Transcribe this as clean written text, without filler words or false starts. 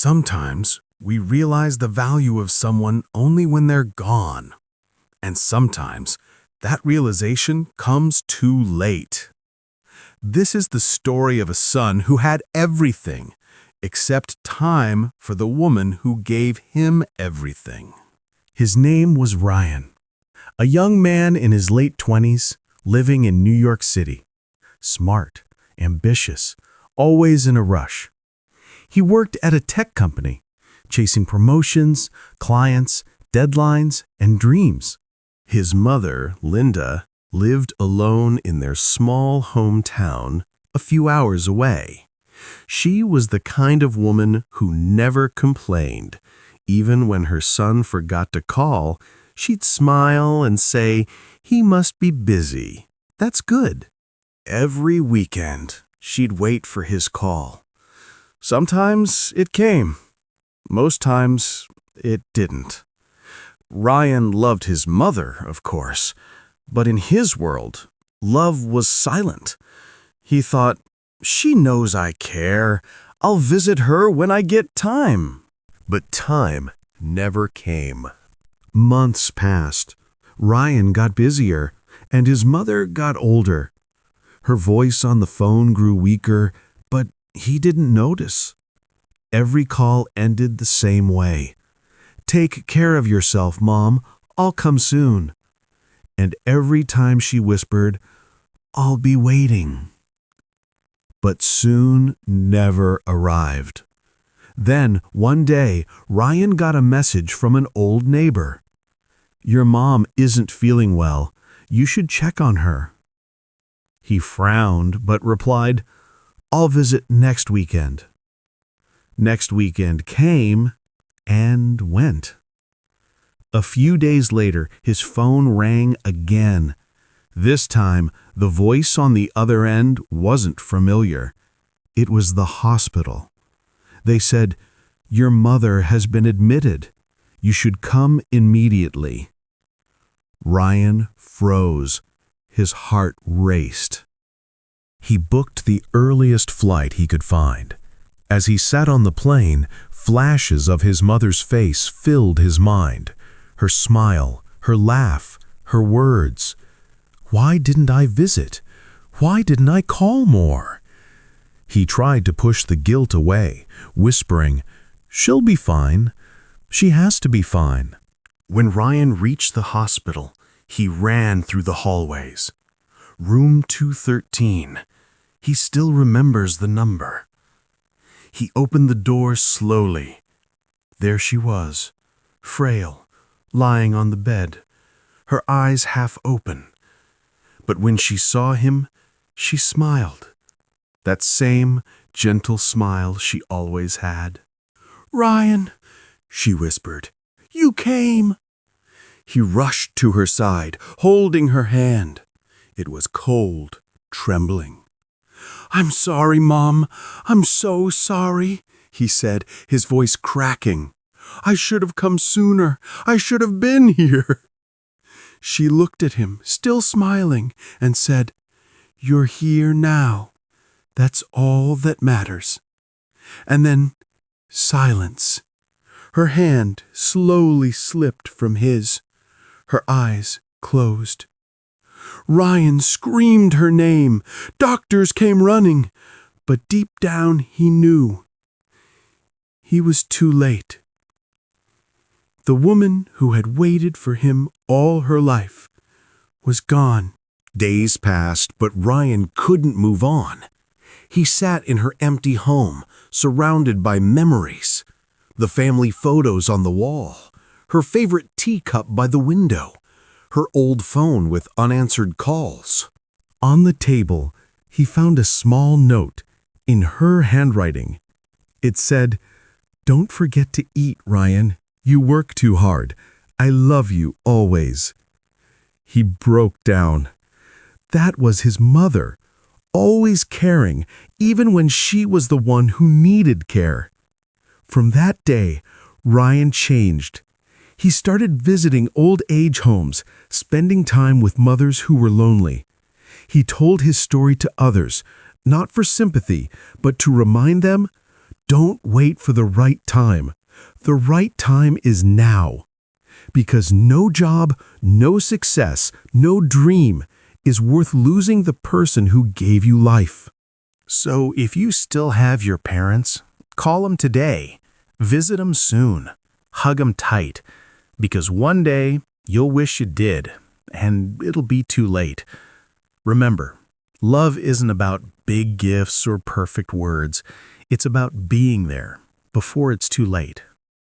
Sometimes we realize the value of someone only when they're gone. And sometimes that realization comes too late. This is the story of a son who had everything except time for the woman who gave him everything. His name was Ryan, a young man in his late 20s living in New York City. Smart, ambitious, always in a rush. He worked at a tech company, chasing promotions, clients, deadlines, and dreams. His mother, Linda, lived alone in their small hometown a few hours away. She was the kind of woman who never complained. Even when her son forgot to call, she'd smile and say, "He must be busy. That's good." Every weekend, she'd wait for his call. Sometimes it came. Most times it didn't. Ryan loved his mother, of course, but in his world, love was silent. He thought, "She knows I care. I'll visit her when I get time." But time never came. Months passed. Ryan got busier, and his mother got older. Her voice on the phone grew weaker, but he didn't notice. Every call ended the same way. "Take care of yourself, Mom. I'll come soon." And every time she whispered, "I'll be waiting." But soon never arrived. Then, one day, Ryan got a message from an old neighbor. "Your mom isn't feeling well. You should check on her." He frowned, but replied, "I'll visit next weekend." Next weekend came and went. A few days later, his phone rang again. This time, the voice on the other end wasn't familiar. It was the hospital. They said, "Your mother has been admitted. You should come immediately." Ryan froze. His heart raced. He booked the earliest flight he could find. As he sat on the plane, flashes of his mother's face filled his mind. Her smile, her laugh, her words. "Why didn't I visit? Why didn't I call more?" He tried to push the guilt away, whispering, "She'll be fine. She has to be fine." When Ryan reached the hospital, he ran through the hallways. Room 213. He still remembers the number. He opened the door slowly. There she was, frail, lying on the bed, her eyes half open. But when she saw him, she smiled. That same gentle smile she always had. "Ryan," she whispered, "you came." He rushed to her side, holding her hand. It was cold, trembling. "I'm sorry, Mom. I'm so sorry," he said, his voice cracking. "I should have come sooner. I should have been here." She looked at him, still smiling, and said, "You're here now. That's all that matters." And then silence. Her hand slowly slipped from his. Her eyes closed. Ryan screamed her name. Doctors came running. But deep down he knew. He was too late. The woman who had waited for him all her life was gone. Days passed, but Ryan couldn't move on. He sat in her empty home, surrounded by memories. The family photos on the wall, her favorite teacup by the window, her old phone with unanswered calls. On the table, he found a small note in her handwriting. It said, "Don't forget to eat, Ryan. You work too hard. I love you always." He broke down. That was his mother, always caring, even when she was the one who needed care. From that day, Ryan changed. He started visiting old age homes, spending time with mothers who were lonely. He told his story to others, not for sympathy, but to remind them, Don't wait for the right time. The right time is now. Because no job, no success, no dream is worth losing the person who gave you life. So if you still have your parents, call them today. Visit them soon. Hug them tight. Because one day you'll wish you did, and it'll be too late. Remember, love isn't about big gifts or perfect words. It's about being there before it's too late.